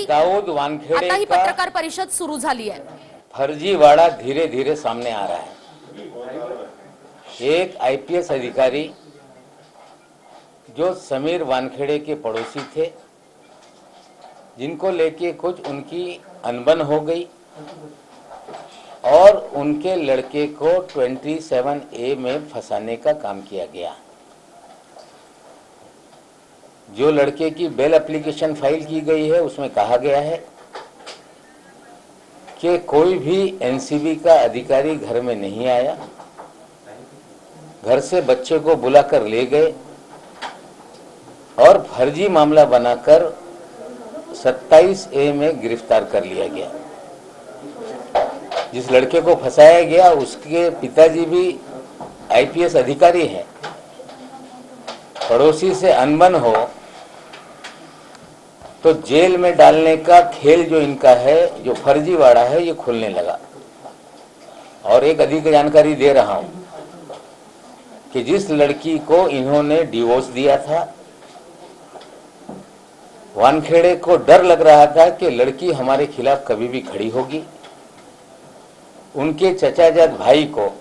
दाऊद वानखेड़े आता ही का पत्रकार परिषद सुरू झाली आहे। फर्जीवाड़ा धीरे धीरे सामने आ रहा है। एक आईपीएस अधिकारी जो समीर वानखेड़े के पड़ोसी थे, जिनको लेके कुछ उनकी अनबन हो गई और उनके लड़के को 27A में फंसाने का काम किया गया। जो लड़के की बेल एप्लीकेशन फाइल की गई है उसमें कहा गया है कि कोई भी एनसीबी का अधिकारी घर में नहीं आया, घर से बच्चे को बुलाकर ले गए और फर्जी मामला बनाकर 27A में गिरफ्तार कर लिया गया। जिस लड़के को फंसाया गया उसके पिताजी भी आईपीएस अधिकारी हैं। पड़ोसी से अनबन हो तो जेल में डालने का खेल जो इनका है, जो फर्जीवाड़ा है, ये खुलने लगा। और एक अधिक जानकारी दे रहा हूं कि जिस लड़की को इन्होंने डिवोर्स दिया था, वानखेड़े को डर लग रहा था कि लड़की हमारे खिलाफ कभी भी खड़ी होगी। उनके चचाजाद भाई को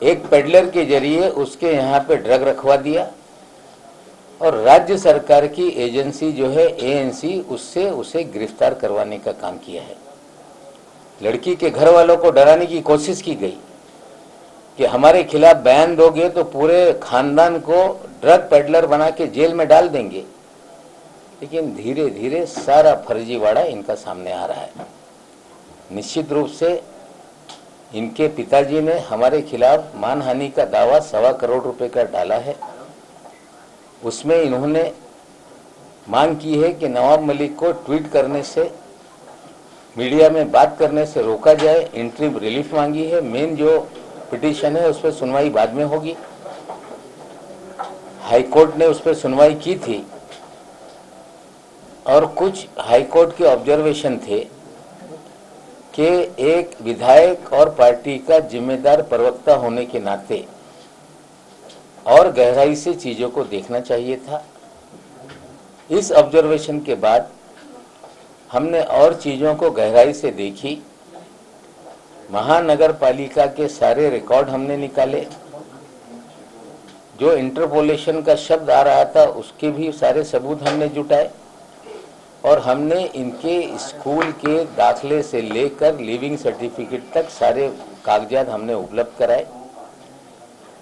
एक पेडलर के जरिए उसके यहाँ पे ड्रग रखवा दिया और राज्य सरकार की एजेंसी जो है एएनसी, उससे उसे गिरफ्तार करवाने का काम किया है। लड़की के घर वालों को डराने की कोशिश की गई कि हमारे खिलाफ बयान दोगे तो पूरे खानदान को ड्रग पेडलर बना के जेल में डाल देंगे। लेकिन धीरे धीरे सारा फर्जीवाड़ा इनका सामने आ रहा है। निश्चित रूप से इनके पिताजी ने हमारे खिलाफ मानहानि का दावा 1.25 करोड़ रुपए का डाला है। उसमें इन्होंने मांग की है कि नवाब मलिक को ट्वीट करने से, मीडिया में बात करने से रोका जाए। इंटरिम रिलीफ मांगी है। मेन जो पिटीशन है उस पर सुनवाई बाद में होगी। हाईकोर्ट ने उस पर सुनवाई की थी और कुछ हाईकोर्ट के ऑब्जर्वेशन थे कि एक विधायक और पार्टी का जिम्मेदार प्रवक्ता होने के नाते और गहराई से चीजों को देखना चाहिए था। इस ऑब्जर्वेशन के बाद हमने और चीजों को गहराई से देखी। महानगर पालिका के सारे रिकॉर्ड हमने निकाले। जो इंटरपोलेशन का शब्द आ रहा था उसके भी सारे सबूत हमने जुटाए और हमने इनके स्कूल के दाखिले से लेकर लिविंग सर्टिफिकेट तक सारे कागजात हमने उपलब्ध कराए।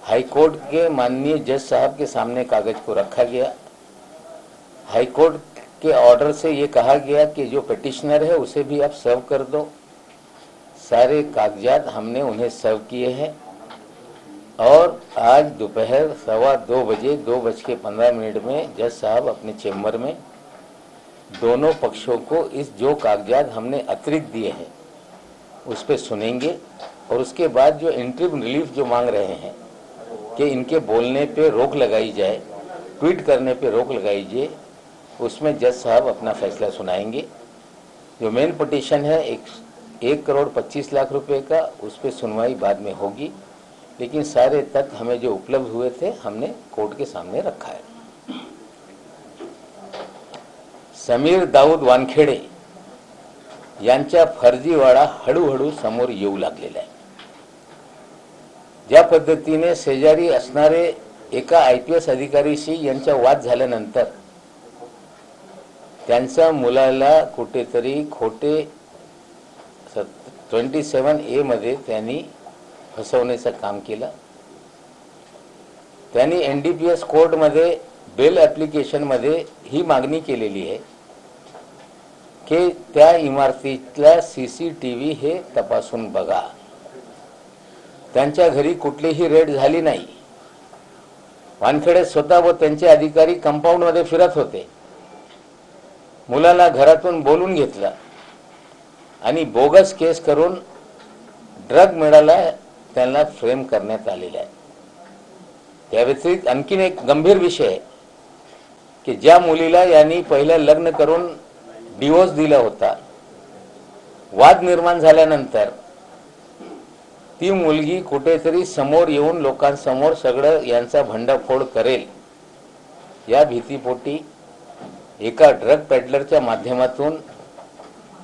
हाईकोर्ट के माननीय जज साहब के सामने कागज को रखा गया। हाईकोर्ट के ऑर्डर से ये कहा गया कि जो पिटिशनर है उसे भी आप सर्व कर दो। सारे कागजात हमने उन्हें सर्व किए हैं और आज दोपहर 2:15 बजे 2:15 में जज साहब अपने चेम्बर में दोनों पक्षों को इस जो कागजात हमने अतिरिक्त दिए हैं उस पर सुनेंगे और उसके बाद जो इंटरिम रिलीफ जो मांग रहे हैं कि इनके बोलने पे रोक लगाई जाए, ट्वीट करने पे रोक लगाई जाए, उसमें जज साहब अपना फैसला सुनाएंगे। जो मेन पिटीशन है 1,25,00,000 रुपए का, उस पर सुनवाई बाद में होगी। लेकिन सारे तथ्य हमें जो उपलब्ध हुए थे हमने कोर्ट के सामने रखा है। समीर दाऊद वानखेड़े यांचा फर्जीवाडा हळूहळू समोर येऊ लागलेला आहे। ज्या पद्धतीने शेजारी असणारे एका आयपीएस अधिकारीशी यांचा वाद झाल्यानंतर त्यांच्या मुलाला कुठेतरी खोटे 27A मध्ये त्यांनी फसवण्याचं काम केलं। त्यांनी एनडीपीएस कोर्टमध्ये बेल एप्लीकेशन मध्ये ही मागणी केलेली आहे की त्या इमारतीतला सीसीटीव्ही हे तपासून बघा। त्यांच्या घरी कुठलीही रेड झाली नाही। वानखेडे स्वतः व त्यांचे अधिकारी कंपाऊंड मध्ये फिरत होते। मुलाला घरातून बोलून घेतलं आणि बोगस केस करून ड्रग मिळाला त्यांना फ्रेम करण्यात आलेला आहे। त्या व्यतिरिक्त आणखीन एक गंभीर विषय आहे की ज्या मुलीला यांनी पहिलं लग्न करून डिवोर्स दिला होता, वाद निर्माण झाल्यानंतर ती मुलगी कुठेतरी समोर येऊन लोकांसमोर सगळं यांचा भंडाफोड करेल या भीतीपोटी एका ड्रग पेडलरच्या माध्यमातून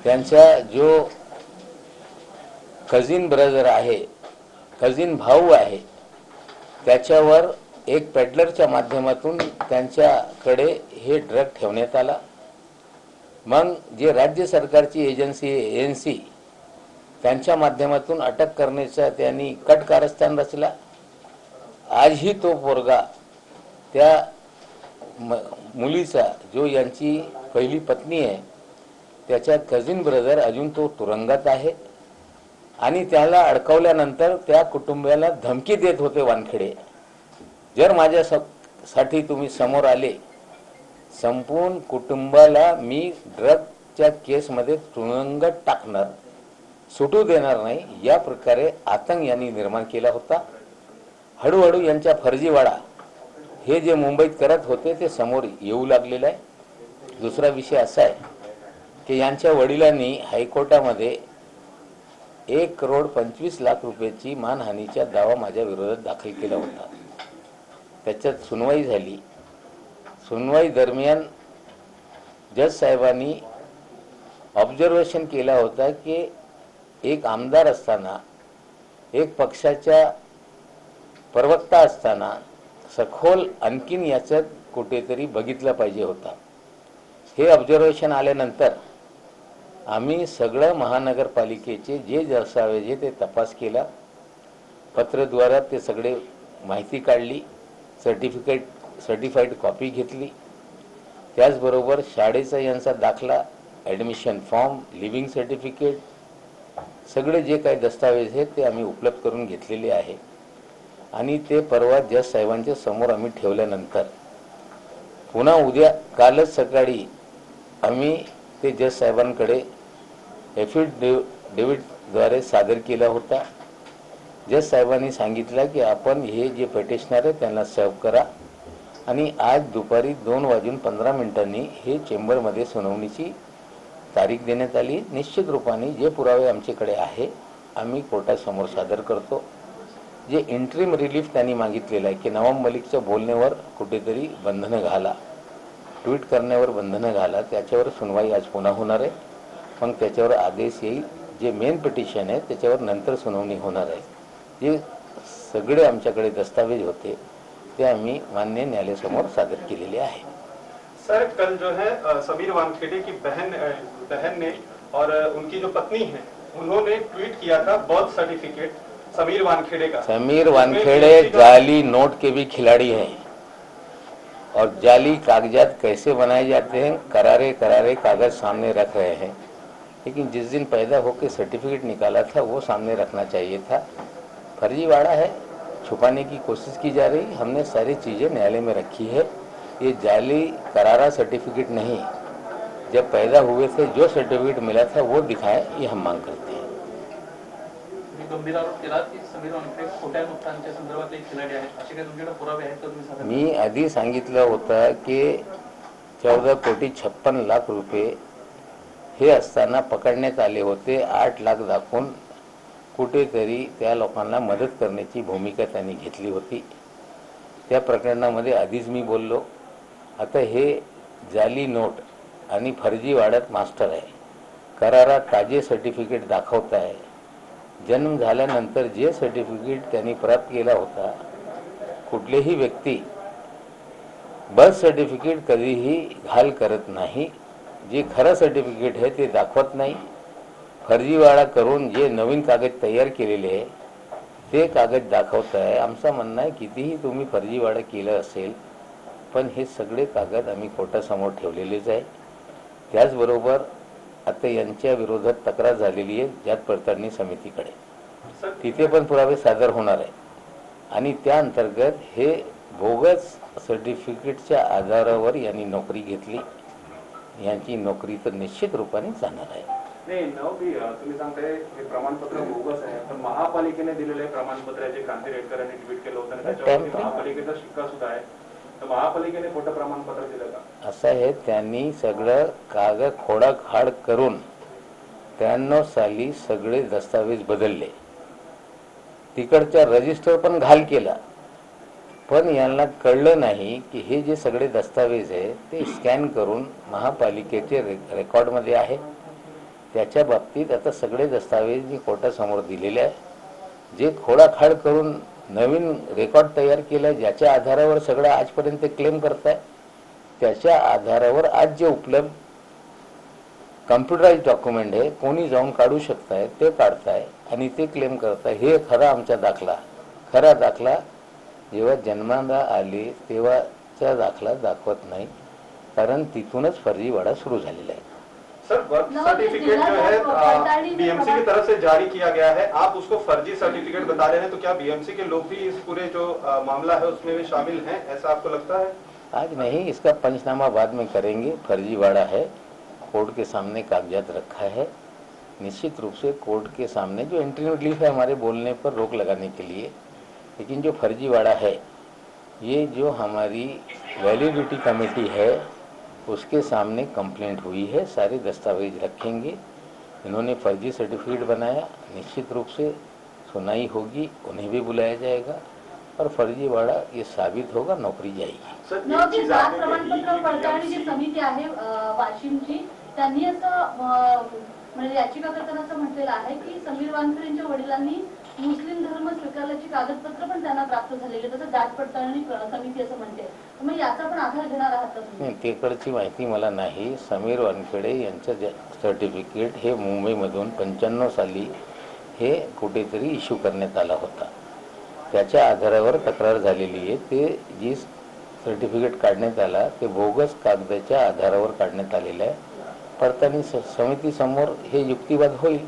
त्यांचा जो कझिन ब्रदर आहे, कझिन भाऊ आहे, त्याच्यावर एक पेडलरच्या माध्यमातून त्यांच्याकडे हे ड्रग ठेवण्यात आला. मग जे राज्य सरकारची एजन्सी ANC त्यांच्या माध्यमातून अटक करण्याचा त्यांनी कट कारस्थान रचला. आजही तो पोरगा त्या मुलीचा जो यांची पहिली पत्नी आहे त्याचा कझिन ब्रदर अजून तो तुरुंगात आहे आणि त्याला अडकवल्यानंतर त्या कुटुंबियाला धमकी देत होते वानखेडे, जर माझ्यासाठी तुम्ही समोर आले संपूर्ण कुटुंबाला मी ड्रगच्या केसमध्ये तुरुंगात टाकणार, सुटू देणार नाही, या प्रकारे आतंक यांनी निर्माण केला होता. हळूहळू यांच्या फर्जीवाडा हे जे मुंबईत करत होते ते समोर येऊ लागलेलं आहे. दुसरा विषय असा आहे की यांच्या वडिलांनी हायकोर्टामध्ये 1,25,00,000 रुपयाची मानहानीचा दावा माझ्या विरोधात दाखल केला होता. त्याच्यात सुनवाई झाली. सुनवाई दरम्यान जज साहेबांनी ऑब्झर्वेशन केला होता की एक आमदार असताना, एक पक्षाच्या प्रवक्ता असताना सखोल आणखीन याच्यात कुठेतरी बघितलं पाहिजे होता. हे ऑब्झर्वेशन आल्यानंतर आम्ही सगळं महानगरपालिकेचे जे दस्तावेज ते तपास केला, पत्रद्वारा ते सगळे माहिती काढली, सर्टिफाईड कॉपी घेतली. त्याचबरोबर शाळेचा यांचा दाखला, ॲडमिशन फॉर्म, लिव्हिंग सर्टिफिकेट, सगळे जे काही दस्तावेज आहेत ते आम्ही उपलब्ध करून घेतलेले आहे. आणि ते परवा जज साहेबांच्या समोर आम्ही ठेवल्यानंतर पुन्हा उद्या कालच सकाळी आम्ही ते जज साहेबांकडे एफिडेव्हिटद्वारे सादर केला होता. जज साहेबांनी सांगितलं की आपण हे जे पेटिशनर आहे त्यांना सर्व करा आणि आज दुपारी 2:15 हे चेंबरमध्ये सुनावणीची तारीख देण्यात आली. निश्चित रूपाने जे पुरावे आमच्याकडे आहे आम्ही कोर्टासमोर सादर करतो. जे इंटरिम रिलीफ त्यांनी मागितलेलं आहे की नवाब मलिकच्या बोलण्यावर कुठेतरी बंधनं घाला, ट्विट करण्यावर बंधनं घाला, त्याच्यावर सुनवाई आज पुन्हा होणार आहे. मग त्याच्यावर आदेश येईल. जे मेन पिटिशन आहे त्याच्यावर नंतर सुनावणी होणार आहे. जे सगळे आमच्याकडे दस्तावेज होते ते आम्ही मान्य न्यायालयासमोर सादर केलेले आहे. सर, कल जो है समीर वानखेड़े की बहन ने और उनकी जो पत्नी है उन्होंने ट्वीट किया था बर्थ सर्टिफिकेट समीर वानखेड़े का. समीर वानखेड़े जाली नोट के भी खिलाड़ी हैं और जाली कागजात कैसे बनाए जाते हैं, करारे करारे कागज सामने रख रहे हैं. लेकिन जिस दिन पैदा होकर सर्टिफिकेट निकाला था वो सामने रखना चाहिए था. फर्जीवाड़ा है, छुपाने की कोशिश की जा रही. हमने सारी चीज़ें न्यायालय में रखी है. ये जाली करारा सर्टिफिकेट नहीं, जब पैदा हुए थे जो सर्टिफिकेट मिला था वो दिखाएं, ये हम मांग करते हैं. गंभीर आरोप केला की समीर वानखेडे खोट्या नुकसानीच्या संदर्भातले खिलाडी आहेत, असे काही तुमच्याकडे पुरावे आहेत का तुम्ही सादर? मी आधी सांगितलं होतं की 14,56,00,000 रुपये हे असताना पकडण्यात आले होते. 8 लाख दाखवून कुठेतरी त्या लोकांना मदत करण्याची भूमिका त्यांनी घेतली होती. त्या प्रकरणामध्ये आधीच मी बोललो. आता हे जाली नोट आणि फर्जीवाड्यात मास्टर आहे. करारात ताजे सर्टिफिकेट दाखवत आहे. जन्म झाल्यानंतर जे सर्टिफिकेट त्यांनी प्राप्त केला होता, कुठलेही व्यक्ती बर्थ सर्टिफिकेट कधीही घाल करत नाही. जे खरं सर्टिफिकेट आहे ते दाखवत नाही. फर्जीवाडा करून जे नवीन कागद तयार केलेले आहे ते कागद दाखवत आहे. आमचं म्हणणं आहे कितीही तुम्ही फर्जीवाडा केलं असेल पण हे सगळे कागद आम्ही कोर्टासमोर ठेवलेलेच आहे. त्याचबरोबर आता यांच्या विरोधात तक्रार झालेली आहे जात पडताळणी समितीकडे. तिथे पण पुरावे सादर होणार आहे आणि त्या अंतर्गत हे बोगस सर्टिफिकेटच्या आधारावर यांनी नोकरी घेतली. यांची नोकरी तर निश्चित रूपाने जाणार आहे. नाही नवबी तुम्ही सांगताय हे प्रमाणपत्र बोगस आहे, पण महापालिकेने दिलेले प्रमाणपत्राचे क्रांती रेडकर यांनी ट्विट केलं होतं आणि त्याच्यावर महापालिकेचा शिक्का सुद्धा आहे. तर महापालिकेने खोटं प्रमाणपत्र दिलं का? असं आहे, त्यांनी सगळं कागद खोडाखाड करून 93 साली सगळे दस्तावेज बदलले. तिकडच्या रजिस्टर पण घाल केला, पण यांना कळलं नाही की हे जे सगळे दस्तावेज आहे ते स्कॅन करून महापालिकेचे रेकॉर्डमध्ये आहे. त्याच्या बाबतीत आता सगळे दस्तावेज मी कोर्टासमोर दिलेले आहे. जे खोडाखाड करून नवीन रेकॉर्ड तयार केलं, ज्याच्या आधारावर सगळं आजपर्यंत क्लेम करताय, त्याच्या आधारावर आज जे उपलब्ध कम्प्युटराइज डॉक्युमेंट आहे, कोणी जाऊन काढू शकताय ते काढताय आणि ते क्लेम करताय. हे खरा आमचा दाखला. खरा दाखला जेव्हा जन्माला आले तेव्हाचा दाखला दाखवत नाही, कारण तिथूनच फर्जीवाडा सुरू झालेला आहे. सर, बर्थ सर्टिफिकेट जो है बीएमसी की तरफ से जारी किया गया है, आप उसको फर्जी सर्टिफिकेट बता रहे हैं, तो क्या बीएमसी के लोग भी इस पूरे जो मामला है उसमें भी शामिल हैं, ऐसा आपको लगता है? आज नहीं, इसका पंचनामा बाद में करेंगे. फर्जीवाड़ा है, कोर्ट के सामने कागजात रखा है. निश्चित रूप से कोर्ट के सामने जो एंट्री रिलीफ है हमारे बोलने पर रोक लगाने के लिए, लेकिन जो फर्जीवाड़ा है ये जो हमारी वैलिडिटी कमेटी है उसके सामने कंप्लेंट हुई है. सारे दस्तावेज रखेंगे. इन्होंने फर्जी सर्टिफिकेट बनाया, निश्चित रूप से सुनाई होगी, उन्हें भी बुलाया जाएगा और फर्जीवाड़ा ये साबित होगा, नौकरी जाएगी. जात प्रमाणपत्र पडताळणी जी समिती आहे वाशिमची, त्यांनी असं म्हणजे याचिका करताना असं म्हटलेलं आहे की समीर वानखेडे यांच्या वडिलांनी मुस्लिम धर्म स्वीकारल्याची कागदपत्र पण त्यांना प्राप्त झालेली, तसं जात पडताळणी समिती असं म्हणते. मग याचा पण आधार घेणार आहात नाही, तिकडची माहिती मला नाही. समीर वानखेडे यांचं सर्टिफिकेट हे मुंबईमधून 95 साली हे कुठेतरी इश्यू करण्यात आला होता. त्याच्या आधारावर तक्रार झालेली आहे. ते जी सर्टिफिकेट काढण्यात आला ते बोगस कागदाच्या आधारावर काढण्यात आलेलं आहे. पडताळणी समितीसमोर हे युक्तिवाद होईल.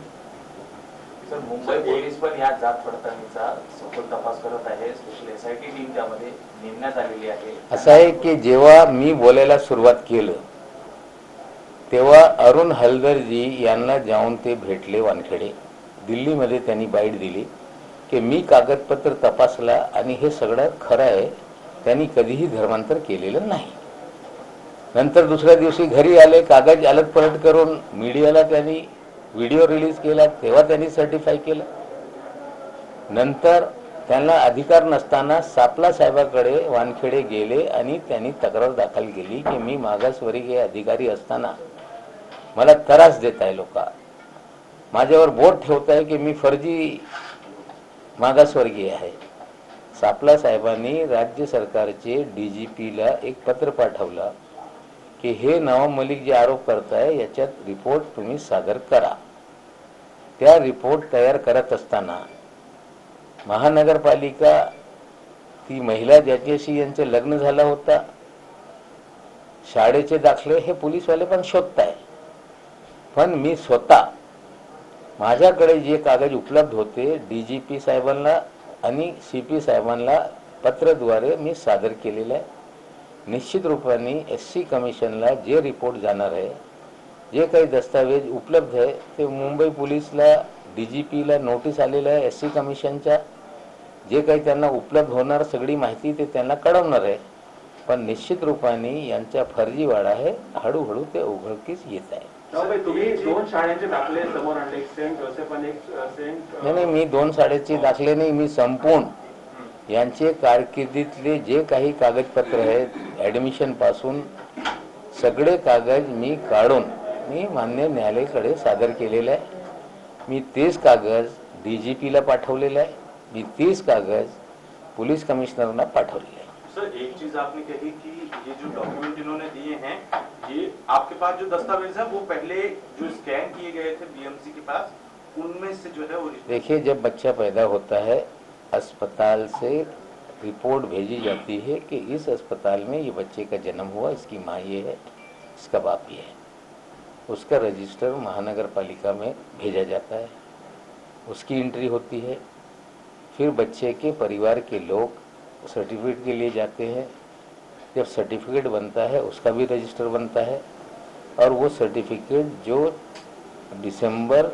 सर, मुंबई पोलीस पण या जात पडताळणीचा सखोल तपास करत आहे. स्पेशल एसआयटी टीम त्यामध्ये नेमण्यात आलेली आहे. असं आहे की जेव्हा मी बोलायला सुरुवात केलं तेव्हा अरुण हलदरजी यांना जाऊन ते भेटले. वानखेडे दिल्लीमध्ये त्यांनी बाईट दिली की मी कागदपत्र तपासला आणि हे सगळं खरं आहे, त्यांनी कधीही धर्मांतर केलेलं नाही. नंतर दुसऱ्या दिवशी घरी आले, कागद अलग पलट करून मीडियाला त्यांनी व्हिडिओ रिलीज केला, तेव्हा त्यांनी सर्टिफाय केलं. नंतर त्यांना अधिकार नसताना सापला साहेबाकडे वानखेडे गेले आणि त्यांनी तक्रार दाखल केली की मी मागासवर्गीय अधिकारी असताना मला त्रास देत आहे, लोक माझ्यावर बोट ठेवत आहे की मी फर्जी मागासवर्गीय आहे. सापला साहेबांनी राज्य सरकारचे डीजीपीला एक पत्र पाठवलं की हे नवाब मलिक जे आरोप करताय याच्यात रिपोर्ट तुम्ही सादर करा. त्या रिपोर्ट तयार करत असताना महानगरपालिका ती महिला ज्याच्याशी यांचं लग्न झालं होता, शाळेचे दाखले हे पोलीसवाले पण शोधताय. पण मी स्वतः माझ्याकडे जे कागद उपलब्ध होते डीजीपी साहेबांना आणि सीपी साहेबांना पत्राद्वारे मी सादर केलेलं आहे. निश्चित रूपाने एससी कमिशनला जे रिपोर्ट जाणार आहे, जे काही दस्तावेज उपलब्ध आहे ते मुंबई पोलीसला डीजीपीला नोटीस आलेलं आहे. एससी कमिशनच्या जे काही त्यांना उपलब्ध होणार सगळी माहिती ते त्यांना कळवणार आहे. पण निश्चित रूपाने यांच्या फर्जीवाडा आहे, हळूहळू ते उघडकीस येत आहे. तुम्ही 2 शाळांचे दाखले समोर आणले, एक सेंट जोसेफ आणि एक सेंट. नाही, मी 2 शाळेचे दाखले नाही, मी संपूर्ण यांचे कारकिर्दीतले जे काही कागदपत्र आहेत ॲडमिशन पासून सगळे कागद मी काढून मी मान्य न्यायालयाकडे सादर केलेलं आहे. मी तेच कागद डीजीपीला पाठवलेलं आहे. मी तेच कागद पुलिस कमिश्नरना पाठवलेलं आहे. सर, एक चीज आपने कही कि ये जो डॉक्यूमेंट इन्होंने दिए हैं, ये आपके पास जो दस्तावेज है वो पहले जो स्कैन किए गए थे बीएमसी के पास, उनमें से जो है ओरिजिनल. देखिए, जब बच्चा पैदा होता है अस्पताल से रिपोर्ट भेजी जाती है कि इस अस्पताल में ये बच्चे का जन्म हुआ, इसकी माँ ये है, इसका बाप ये है. उसका रजिस्टर महानगर पालिका में भेजा जाता है, उसकी एंट्री होती है. फिर बच्चे के परिवार के लोग सर्टिफिकेट के लिए जाते हैं. जब सर्टिफिकेट बनता है उसका भी रजिस्टर बनता है और वो सर्टिफिकेट जो दिसंबर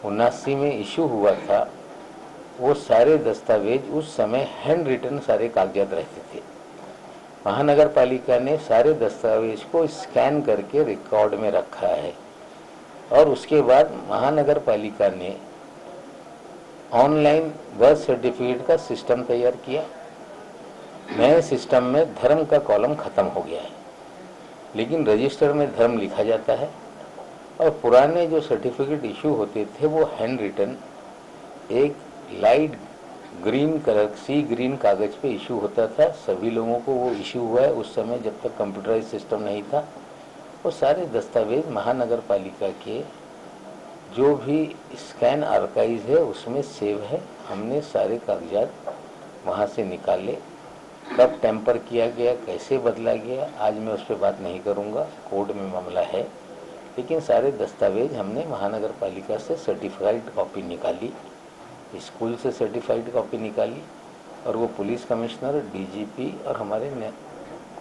79 में इशू हुआ था वो सारे दस्तावेज उस समय हैंड रिटन सारे कागजात रहते थे. महानगर पालिका ने सारे दस्तावेज को स्कैन करके रिकॉर्ड में रखा है और उसके बाद महानगर पालिका ने ऑनलाइन बर्थ सर्टिफिकेट का सिस्टम तैयार किया नए सिस्टम में धर्म का कॉलम खत्म हो गया है, लेकिन रजिस्टर में धर्म लिखा जाता है। और पुराने जो सर्टिफिकेट इशू होते थे वो हैंड रिटन एक light green colour sea green कागज पे इशू होता था। सभी लोगों को वो इशू हुआ है उस समय जब तक कंप्यूटराइज सिस्टम नहीं था। वो सारे दस्तावेज महानगर पालिका के जो भी स्कैन आर्काइव है उसमें सेव है। हमने सारे कागजात वहाँ से निकाले, कब टेम्पर किया गया, कैसे बदला गया, आज मैं उस पर बात नहीं करूँगा, कोर्ट में मामला है। लेकिन सारे दस्तावेज हमने महानगर पालिका से सर्टिफाइड कॉपी निकाली, स्कूल से सर्टिफाइड कॉपी निकाली, और वो पुलिस कमिश्नर, डीजीपी और हमारे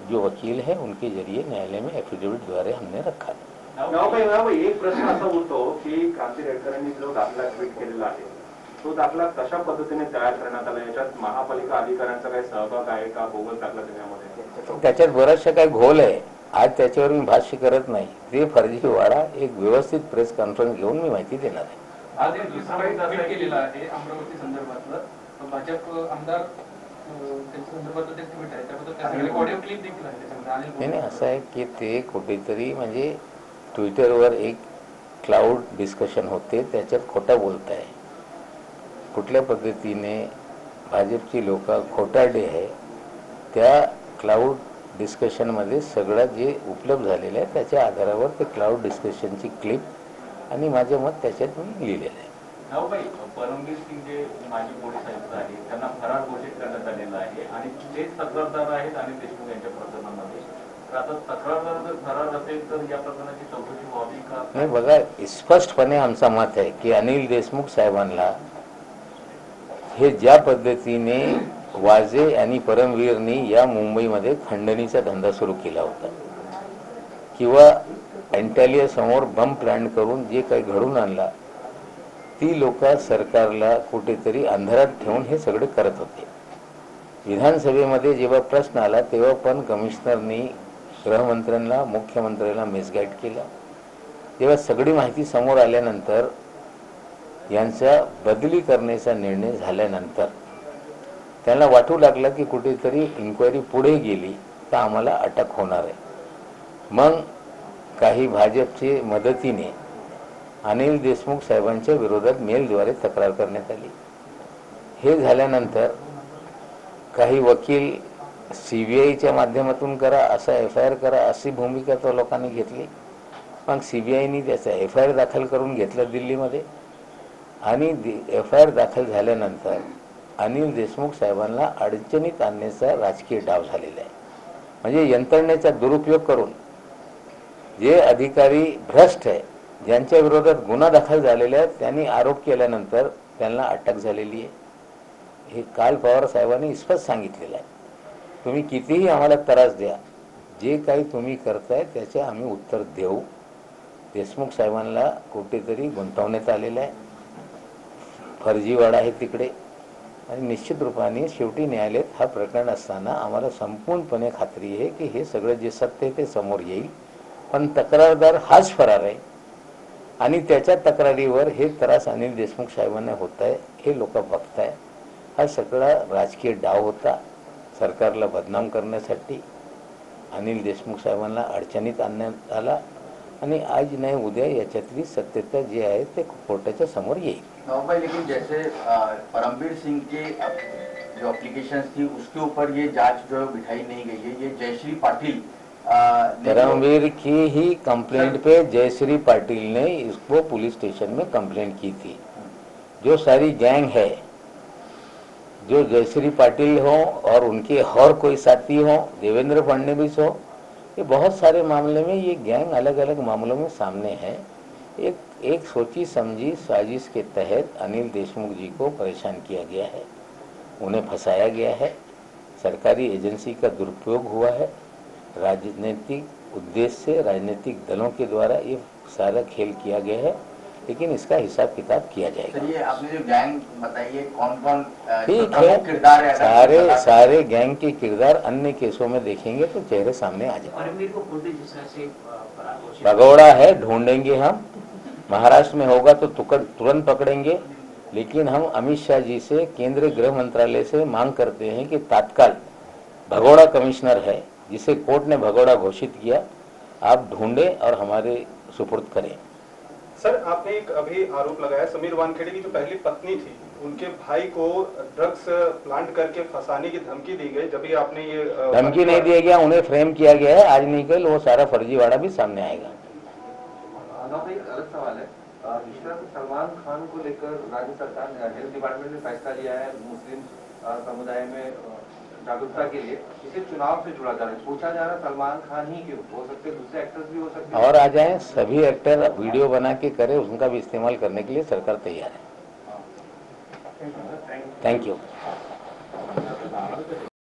जो वकील हैं उनके जरिए न्यायालय में एफिडेविट द्वारे हमने रखा। एक प्रश्न असा उठतो की क्रांती रेडकरांनी जो दाखला ट्विट केलेला आहे तो दाखला कशा पद्धतीने तयार करण्यात आला, याच्यात महापालिका अधिकाऱ्यांचा काही सहभाग आहे का बोगस दाखला देण्यामध्ये? त्याच्यात बराचशा काही घोल आहे। आज त्याच्यावर मी भाष्य करत नाही, ते फर्जीवाडा एक व्यवस्थित प्रेस कॉन्फरन्स घेऊन मी माहिती देणार आहे। आज एक दुसरा ट्विट केलेला आहे अमरावती संदर्भातलं भाजप आमदार त्यांच्या संदर्भातलं ते ट्विट आहे, त्याबद्दल त्यासाठी ऑडिओ क्लिप देखील आहे त्याच्यामध्ये। नाही, असं आहे की ते कुठेतरी म्हणजे ट्विटरवर एक क्लाउड डिस्कशन होते, त्याच्यात खोटा बोलत आहे। कुठल्या पद्धतीने भाजपची लोक खोटारडे आहे, त्या क्लाउड डिस्कशनमध्ये सगळं जे उपलब्ध झालेलं आहे त्याच्या आधारावर ते क्लाउड डिस्कशनची क्लिप आणि माझे मत त्याच्यात मी लिहिलेलं आहे। नावबाई, परमबीर सिंग जे माजी पोलीस आयुक्त आहेत त्यांना फरार घोषित करण्यात आलेलं आहे आणि तेच तक्रारदार आहेत अनिल देशमुख यांच्या प्रकरणामध्ये। तर आता तक्रारदार जर फरार असेल तर या प्रकरणाची चौकशी व्हावी का? नाही, बघा, स्पष्टपणे आमचा मत आहे की अनिल देशमुख साहेबांना हे ज्या पद्धतीने वाजे आणि परमवीरनी या मुंबईमध्ये खंडणीचा धंदा सुरू केला होता किंवा एंटॅलिया समोर बम प्लॅन करून जे काही घडून आणला, ती लोक सरकारला कुठेतरी अंधारात ठेवून हे सगळे करत होते। विधानसभेमध्ये जेव्हा प्रश्न आला तेव्हा पण कमिशनरनी गृहमंत्र्यांना, मुख्यमंत्र्यांना मिसगाईड केलं। जेव्हा सगळी माहिती समोर आल्यानंतर यांचा बदली करण्याचा निर्णय झाल्यानंतर त्यांना वाटू लागलं की कुठेतरी इन्क्वायरी पुढे गेली तर आम्हाला अटक होणार आहे। मग काही भाजपचे मदतीने अनिल देशमुख साहेबांच्या विरोधात मेलद्वारे तक्रार करण्यात आली। हे झाल्यानंतर काही वकील सीबीआयच्या माध्यमातून करा, असा एफआयआर करा अशी भूमिका तो लोकांनी घेतली। मग सीबीआयनी त्याचा एफआयआर दाखल करून घेतलं दिल्लीमध्ये आणि एफआयआर दाखल झाल्यानंतर अनिल देशमुख साहेबांना अडचणीत आणण्याचा राजकीय डाव झालेला आहे। म्हणजे यंत्रणेचा दुरुपयोग करून जे अधिकारी भ्रष्ट आहे, ज्यांच्या विरोधात गुन्हा दाखल झालेला आहे, त्यांनी आरोप केल्यानंतर त्यांना अटक झालेली आहे। हे काल पवार साहेबांनी स्पष्ट सांगितलेलं आहे, तुम्ही कितीही आम्हाला त्रास द्या, जे काही तुम्ही करताय त्याचे आम्ही उत्तर देऊ। देशमुख साहेबांना कुठेतरी गुंतवण्यात आलेलं आहे, फर्जीवाडा आहे तिकडे, आणि निश्चित रूपाने शेवटी न्यायालयात हा प्रकरण असताना आम्हाला संपूर्णपणे खात्री आहे की हे सगळं जे सत्य आहे ते समोर येईल। पण तक्रारदार हाच फरार आहे आणि त्याच्या तक्रारीवर हे त्रास अनिल देशमुख साहेबांना होत आहे, हे लोक बघताय। हा सगळा राजकीय डाव होता सरकारला बदनाम करण्यासाठी। अनिल देशमुख साहेबांना अडचणीत आणण्यात आला आणि आज नाही उद्या याच्यातली सत्यता जी आहे ते कोर्टाच्या समोर येईल। भाई, लेकिन जैसे परमबीर सिंह के जो एप्लीकेशन थी उसके ऊपर ये जांच जो है बिठाई नहीं गई है। ये जयश्री पाटिल परमवीर की ही कंप्लेंट पे जयश्री पाटिल ने इसको पुलिस स्टेशन में कंप्लेंट की थी। जो सारी गैंग है, जो जयश्री पाटिल हो और उनके और कोई साथी हो, देवेंद्र फडणवीस हो, ये बहुत सारे मामले में ये गैंग अलग अलग मामलों में सामने है। एक सोची समझी साजिश के तहत अनिल देशमुख जी को परेशान किया गया है, उन्हें फंसाया गया है, सरकारी एजेंसी का दुरुपयोग हुआ है, राजनीतिक उद्देश्य से राजनीतिक दलों के द्वारा ये सारा खेल किया गया है। लेकिन इसका हिसाब किताब किया जाएगा। सर, ये आपने जो गैंग बताई है कौन कौन ठीक है, किरदार है? सारे गैंग के किरदार अन्य केसों में देखेंगे तो चेहरे सामने आ जाएंगे। भगोड़ा है, ढूंढेंगे हम, महाराष्ट्र में होगा तो तुरंत पकड़ेंगे। लेकिन हम अमित शाह जी से, केंद्रीय गृह मंत्रालय से मांग करते हैं कि तत्काल भगोड़ा कमिश्नर है, जिसे कोर्ट ने भगोड़ा घोषित किया, आप ढूंढे और हमारे सुपुर्द करें। सर, आपने एक अभी आरोप लगाया समीर वानखेड़े की जो पहली पत्नी थी, उनके भाई को ड्रग्स प्लांट करके फंसाने की धमकी दी गई। जब भी आपने ये धमकी नहीं दिया गया, उन्हें फ्रेम किया गया है। आज नहीं कल वो सारा फर्जीवाड़ा भी सामने आएगा। एक अलग सवाल है, जिस तरह से सलमान खान को लेकर राज्य सरकार ने, हेल्थ डिपार्टमेंट ने फैसला लिया है मुस्लिम समुदाय में जागरूकता के लिए, इसे चुनाव से जुड़ा जा रहा है, पूछा जा रहा है सलमान खान ही क्यों, हो सकते दूसरे एक्टर्स भी हो सकते हैं और आ जाए, सभी एक्टर वीडियो बना के करें, उनका भी इस्तेमाल करने के लिए सरकार तैयार है। Thank you.